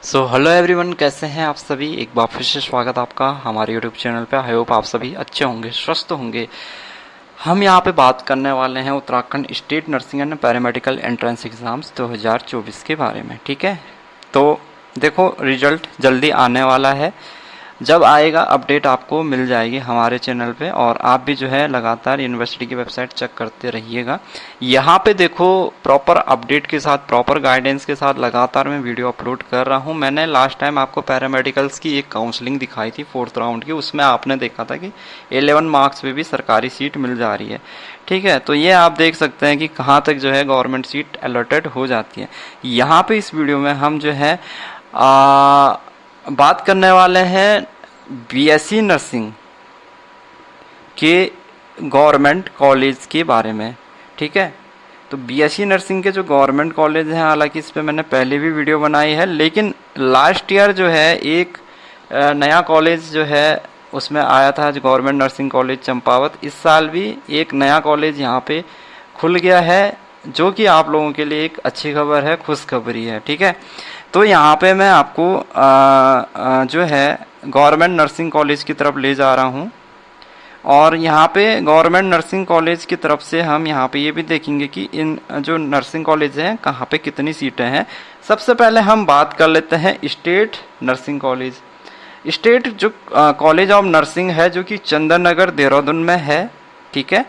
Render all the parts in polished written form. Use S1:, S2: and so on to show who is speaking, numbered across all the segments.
S1: Hello everyone, कैसे हैं आप सभी। एक बार फिर से स्वागत आपका हमारे यूट्यूब चैनल पे। आई होप आप सभी अच्छे होंगे, स्वस्थ होंगे। हम यहाँ पे बात करने वाले हैं Uttarakhand state nursing and paramedical entrance exams 2024 के बारे में। ठीक है, तो देखो रिजल्ट जल्दी आने वाला है। जब आएगा अपडेट आपको मिल जाएगी हमारे चैनल पे, और आप भी जो है लगातार यूनिवर्सिटी की वेबसाइट चेक करते रहिएगा। यहाँ पे देखो प्रॉपर अपडेट के साथ, प्रॉपर गाइडेंस के साथ लगातार मैं वीडियो अपलोड कर रहा हूँ। मैंने लास्ट टाइम आपको पैरामेडिकल्स की एक काउंसलिंग दिखाई थी 4th राउंड की, उसमें आपने देखा था कि 11 मार्क्स पे भी सरकारी सीट मिल जा रही है। ठीक है, तो ये आप देख सकते हैं कि कहाँ तक जो है गवर्नमेंट सीट अलॉटेड हो जाती है। यहाँ पे इस वीडियो में हम जो है बात करने वाले हैं बीएससी नर्सिंग के गवर्नमेंट कॉलेज के बारे में। ठीक है, तो बीएससी नर्सिंग के जो गवर्नमेंट कॉलेज हैं, हालांकि इस पे मैंने पहले भी वीडियो बनाई है, लेकिन लास्ट ईयर जो है एक नया कॉलेज जो है उसमें आया था गवर्नमेंट नर्सिंग कॉलेज चंपावत। इस साल भी एक नया कॉलेज यहाँ पे खुल गया है, जो कि आप लोगों के लिए एक अच्छी खबर है, खुशखबरी है। ठीक है, तो यहाँ पे मैं आपको जो है गवर्नमेंट नर्सिंग कॉलेज की तरफ ले जा रहा हूँ, और यहाँ पे गवर्नमेंट नर्सिंग कॉलेज की तरफ से हम यहाँ पे ये भी देखेंगे कि इन जो नर्सिंग कॉलेज हैं कहाँ पे कितनी सीटें हैं। सबसे पहले हम बात कर लेते हैं स्टेट नर्सिंग कॉलेज। स्टेट जो कॉलेज ऑफ नर्सिंग है, जो कि चंदन नगर देहरादून में है। ठीक है,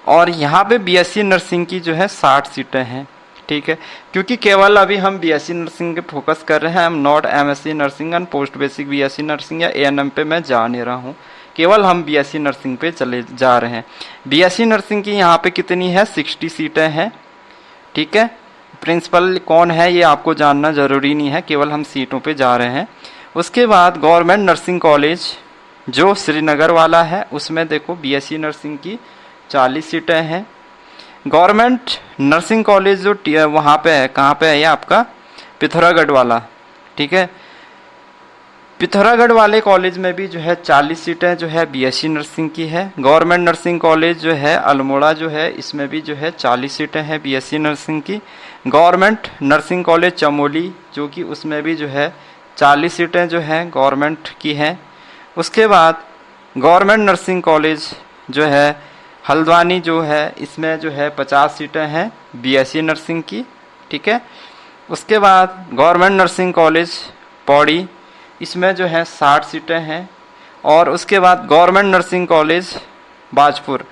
S1: और यहाँ पे बीएससी नर्सिंग की जो है 60 सीटें हैं। ठीक है, क्योंकि केवल अभी हम बीएससी नर्सिंग पे फोकस कर रहे हैं, हम not MSc nursing and post basic BSc nursing या एएनएम पे मैं जा नहीं रहा हूँ, केवल हम बीएससी नर्सिंग पे चले जा रहे हैं। बीएससी नर्सिंग की यहाँ पे कितनी है, 60 सीटें हैं। ठीक है, प्रिंसिपल कौन है ये आपको जानना जरूरी नहीं है, केवल हम सीटों पे जा रहे हैं। उसके बाद गवर्नमेंट नर्सिंग कॉलेज जो श्रीनगर वाला है, उसमें देखो बीएससी नर्सिंग की 40 सीटें हैं। गवर्नमेंट नर्सिंग कॉलेज जो वहाँ पे है, कहाँ पे है ये आपका, पिथौरागढ़ वाला। ठीक है, पिथौरागढ़ वाले कॉलेज में भी जो है 40 सीटें जो है बीएससी नर्सिंग की है। गवर्नमेंट नर्सिंग कॉलेज जो है अल्मोड़ा जो है, इसमें भी जो है 40 सीटें हैं बीएससी नर्सिंग की। गवर्नमेंट नर्सिंग कॉलेज चमोली, जो कि उसमें भी जो है 40 सीटें जो हैं गवर्नमेंट की हैं। उसके बाद गवर्नमेंट नर्सिंग कॉलेज जो है हल्द्वानी जो है, इसमें जो है 50 सीटें हैं बीएससी नर्सिंग की। ठीक है, उसके बाद गवर्नमेंट नर्सिंग कॉलेज पौड़ी, इसमें जो है 60 सीटें हैं। और उसके बाद government nursing college Bajpur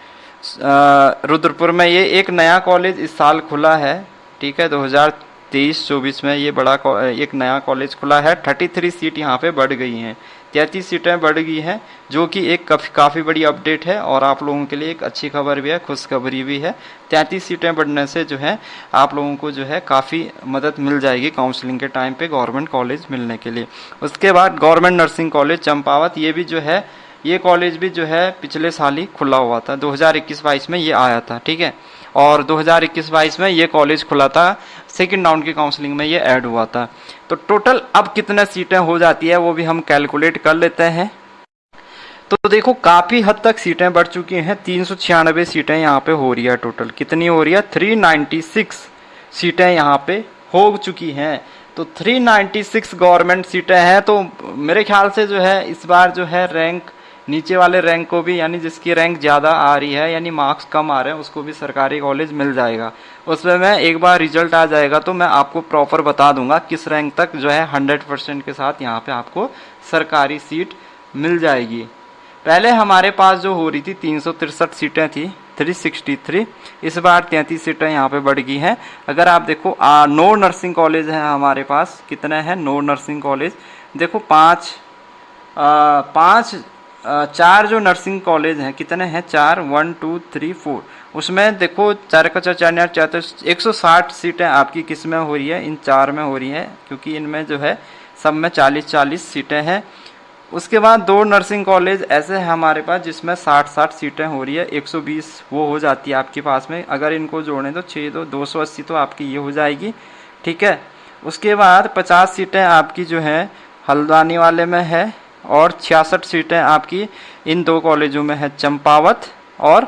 S1: Rudrapur में, ये एक नया कॉलेज इस साल खुला है। ठीक है, 2023-24 में ये बड़ा एक नया कॉलेज खुला है। 33 सीट यहाँ पे बढ़ गई हैं, 33 सीटें बढ़ गई हैं, जो कि एक काफ़ी बड़ी अपडेट है, और आप लोगों के लिए एक अच्छी खबर भी है, खुशखबरी भी है। 33 सीटें बढ़ने से जो है आप लोगों को जो है काफ़ी मदद मिल जाएगी काउंसलिंग के टाइम पे गवर्नमेंट कॉलेज मिलने के लिए। उसके बाद गवर्नमेंट नर्सिंग कॉलेज चंपावत, ये भी जो है, ये कॉलेज भी जो है पिछले साल ही खुला हुआ था, 2021-22 में ये आया था। ठीक है, और 2021-22 में ये कॉलेज खुला था, सेकेंड राउंड की काउंसलिंग में ये ऐड हुआ था। तो टोटल अब कितने सीटें हो जाती है वो भी हम कैलकुलेट कर लेते हैं। तो देखो काफ़ी हद तक सीटें बढ़ चुकी हैं, 396 सीटें यहाँ पे हो रही है। टोटल कितनी हो रही है, 396 सीटें यहाँ पे हो चुकी हैं। तो 396 गवर्नमेंट सीटें हैं, तो मेरे ख्याल से जो है इस बार जो है रैंक, नीचे वाले रैंक को भी, यानी जिसकी रैंक ज़्यादा आ रही है, यानी मार्क्स कम आ रहे हैं, उसको भी सरकारी कॉलेज मिल जाएगा। उसमें मैं एक बार रिजल्ट आ जाएगा तो मैं आपको प्रॉपर बता दूंगा किस रैंक तक जो है 100% के साथ यहाँ पे आपको सरकारी सीट मिल जाएगी। पहले हमारे पास जो हो रही थी 363 सीटें थी, 363, इस बार 33 सीटें यहाँ पे बढ़ गई हैं। अगर आप देखो नो नर्सिंग कॉलेज है हमारे पास, कितने हैं नो नर्सिंग कॉलेज, देखो चार जो नर्सिंग कॉलेज हैं, कितने हैं, 4, 1 2 3 4, उसमें देखो 4 का 4 160 सीटें आपकी किस में हो रही है, इन 4 में हो रही है, क्योंकि इनमें जो है सब में 40-40 सीटें हैं। उसके बाद 2 नर्सिंग कॉलेज ऐसे हैं हमारे पास जिसमें 60-60 सीटें हो रही है, 120 वो हो जाती है आपके पास में। अगर इनको जोड़ें तो 6 280 तो आपकी ये हो जाएगी। ठीक है, उसके बाद 50 सीटें आपकी जो है हल्द्वानी वाले में है, और 66 सीटें आपकी इन 2 कॉलेजों में है, चंपावत और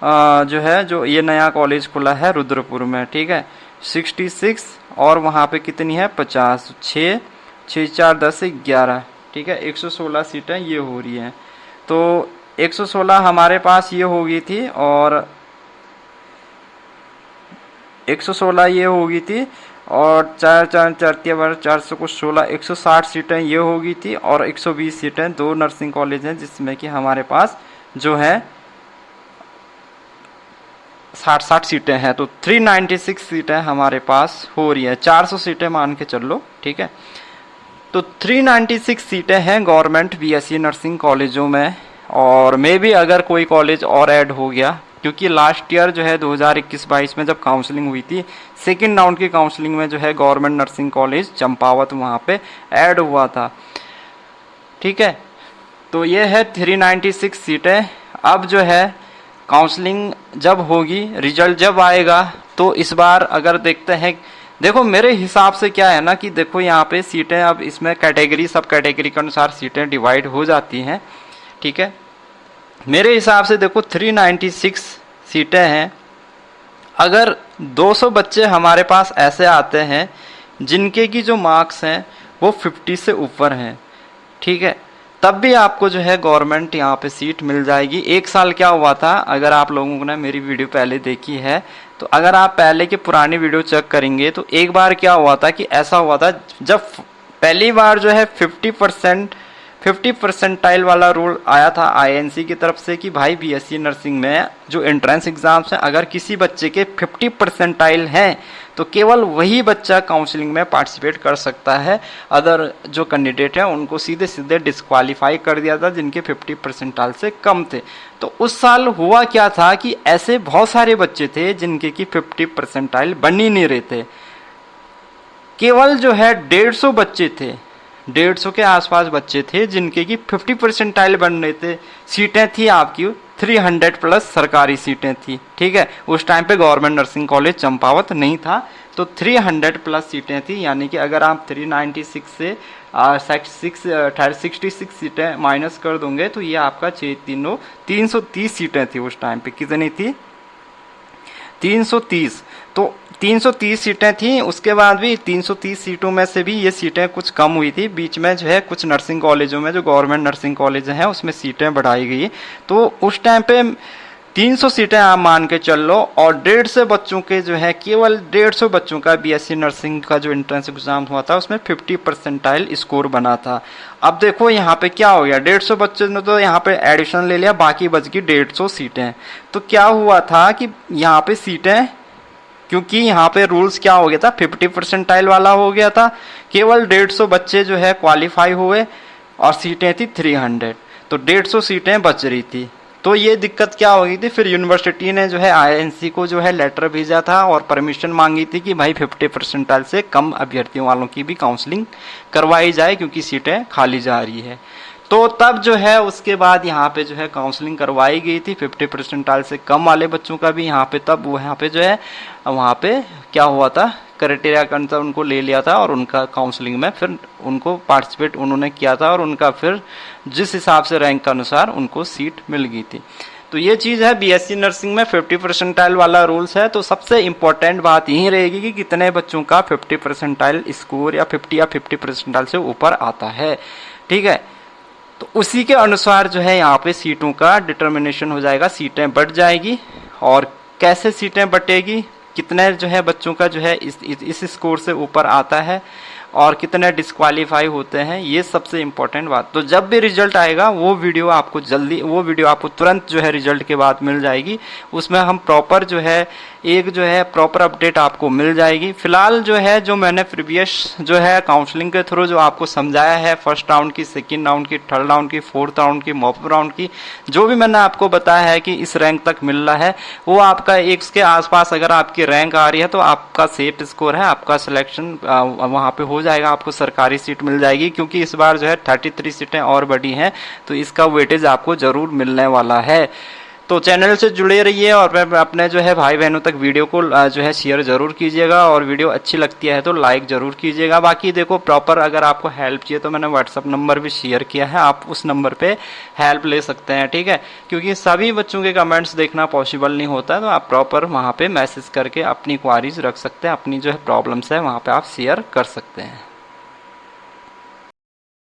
S1: जो है जो ये नया कॉलेज खुला है रुद्रपुर में। ठीक है, 66, और वहाँ पे कितनी है, 50, 6 6 4 10 11, ठीक है, 116 सीटें ये हो रही हैं। तो 116 हमारे पास ये हो गई थी और 116 ये हो गई थी और 4 4 4 400 को 16, 160 सीटें ये हो गई थी और 120 सीटें 2 नर्सिंग कॉलेज हैं जिसमें कि हमारे पास जो है 60 सीटें हैं। तो 396 सीटें हमारे पास हो रही है, 400 सीटें मान के चल लो, ठीक है। तो 396 सीटें हैं गवर्नमेंट बीएससी नर्सिंग कॉलेजों में, और मे भी अगर कोई कॉलेज और ऐड हो गया, क्योंकि लास्ट ईयर जो है 2021-22 में जब काउंसलिंग हुई थी, सेकेंड राउंड की काउंसलिंग में जो है गवर्नमेंट नर्सिंग कॉलेज चंपावत वहाँ पे ऐड हुआ था, ठीक है। तो ये है 396 सीटें। अब जो है काउंसलिंग जब होगी, रिजल्ट जब आएगा, तो इस बार अगर देखते हैं, देखो मेरे हिसाब से क्या है ना कि देखो यहाँ पे सीटें अब इसमें कैटेगरी, सब कैटेगरी के अनुसार सीटें डिवाइड हो जाती हैं, ठीक है। मेरे हिसाब से देखो 396 सीटें हैं, अगर 200 बच्चे हमारे पास ऐसे आते हैं जिनके की जो मार्क्स हैं वो 50 से ऊपर हैं, ठीक है, तब भी आपको जो है गवर्नमेंट यहाँ पे सीट मिल जाएगी। एक साल क्या हुआ था, अगर आप लोगों ने मेरी वीडियो पहले देखी है तो अगर आप पहले के पुरानी वीडियो चेक करेंगे तो एक बार क्या हुआ था कि ऐसा हुआ था, जब पहली बार जो है 50 परसेंटाइल वाला रूल आया था आईएनसी की तरफ से कि भाई बीएससी नर्सिंग में जो एंट्रेंस एग्जाम्स हैं, अगर किसी बच्चे के 50 परसेंटाइल हैं तो केवल वही बच्चा काउंसलिंग में पार्टिसिपेट कर सकता है, अदर जो कैंडिडेट हैं उनको सीधे सीधे डिस्क्वालीफाई कर दिया था जिनके 50 परसेंटाइल से कम थे। तो उस साल हुआ क्या था कि ऐसे बहुत सारे बच्चे थे जिनके की 50 परसेंटाइल बन ही नहीं रहे थे, केवल जो है 150 बच्चे थे, 150 के आसपास बच्चे थे जिनके की 50 परसेंटाइल बन रहे थे। सीटें थी आपकी 300 प्लस सरकारी सीटें थी, ठीक है। उस टाइम पे गवर्नमेंट नर्सिंग कॉलेज चंपावत नहीं था, तो 300 प्लस सीटें थी, यानी कि अगर आप 396 से 66 सीटें माइनस कर दोगे तो ये आपका 330 सीटें थी उस टाइम पे। कितनी थी? 330। तो 330 सीटें थी, उसके बाद भी 330 सीटों में से भी ये सीटें कुछ कम हुई थी, बीच में जो है कुछ नर्सिंग कॉलेजों में, जो गवर्नमेंट नर्सिंग कॉलेज हैं उसमें सीटें बढ़ाई गई। तो उस टाइम पे 300 सीटें आप मान के चल लो, और 150 बच्चों के जो है, केवल 150 बच्चों का बीएससी नर्सिंग का जो एंट्रेंस एग्जाम हुआ था उसमें 50 परसेंटाइल स्कोर बना था। अब देखो यहाँ पे क्या हो गया, 150 बच्चों ने तो यहाँ पे एडिशन ले लिया, बाकी बच गई 150 सीटें। तो क्या हुआ था कि यहाँ पे सीटें, क्योंकि यहाँ पे रूल्स क्या हो गया था, 50 परसेंटाइल वाला हो गया था, केवल 150 बच्चे जो है क्वालिफाई हुए और सीटें थी 300, तो 150 सीटें बच रही थी। तो ये दिक्कत क्या हो गई थी, फिर यूनिवर्सिटी ने जो है आईएनसी को जो है लेटर भेजा था और परमिशन मांगी थी कि भाई 50 परसेंटाइल से कम अभ्यर्थियों वालों की भी काउंसलिंग करवाई जाए क्योंकि सीटें खाली जा रही है। तो तब जो है उसके बाद यहाँ पे जो है काउंसलिंग करवाई गई थी 50 परसेंटाइल से कम वाले बच्चों का भी यहाँ पे, तब वो यहाँ पे जो है वहाँ पे क्या हुआ था, क्राइटेरिया के अनुसार उनको ले लिया था और उनका काउंसलिंग में फिर उनको पार्टिसिपेट उन्होंने किया था और उनका फिर जिस हिसाब से रैंक के अनुसार उनको सीट मिल गई थी। तो ये चीज़ है बीएससी नर्सिंग में 50 परसेंटाइल वाला रूल्स है। तो सबसे इम्पोर्टेंट बात यही रहेगी कि कितने बच्चों का 50 परसेंटाइल स्कोर या 50 परसेंटाइल से ऊपर आता है, ठीक है। तो उसी के अनुसार जो है यहाँ पे सीटों का डिटर्मिनेशन हो जाएगा, सीटें बढ़ जाएगी। और कैसे सीटें बढ़ेगी, कितने जो है बच्चों का जो है इस स्कोर से ऊपर आता है और कितने डिस्क्वालीफाई होते हैं, ये सबसे इम्पोर्टेंट बात। तो जब भी रिजल्ट आएगा वो वीडियो आपको तुरंत जो है रिजल्ट के बाद मिल जाएगी, उसमें हम प्रॉपर जो है एक जो है प्रॉपर अपडेट आपको मिल जाएगी। फिलहाल जो है जो मैंने प्रीवियस जो है काउंसलिंग के थ्रू जो आपको समझाया है, फर्स्ट राउंड की, सेकेंड राउंड की, थर्ड राउंड की, फोर्थ राउंड की, मॉप राउंड की, जो भी मैंने आपको बताया है कि इस रैंक तक मिल रहा है, वो आपका एक के आसपास अगर आपकी रैंक आ रही है तो आपका सेफ स्कोर है, आपका सिलेक्शन वहाँ पे हो जाएगा, आपको सरकारी सीट मिल जाएगी। क्योंकि इस बार जो है 33 सीटें और बढ़ी हैं तो इसका वेटेज आपको जरूर मिलने वाला है। तो चैनल से जुड़े रहिए और अपने जो है भाई बहनों तक वीडियो को जो है शेयर जरूर कीजिएगा, और वीडियो अच्छी लगती है तो लाइक जरूर कीजिएगा। बाकी देखो प्रॉपर अगर आपको हेल्प चाहिए तो मैंने व्हाट्सअप नंबर भी शेयर किया है, आप उस नंबर पे हेल्प ले सकते हैं, ठीक है। क्योंकि सभी बच्चों के कमेंट्स देखना पॉसिबल नहीं होता है, तो आप प्रॉपर वहाँ पे मैसेज करके अपनी क्वारीज रख सकते हैं, अपनी जो है प्रॉब्लम्स है वहाँ पे आप शेयर कर सकते हैं।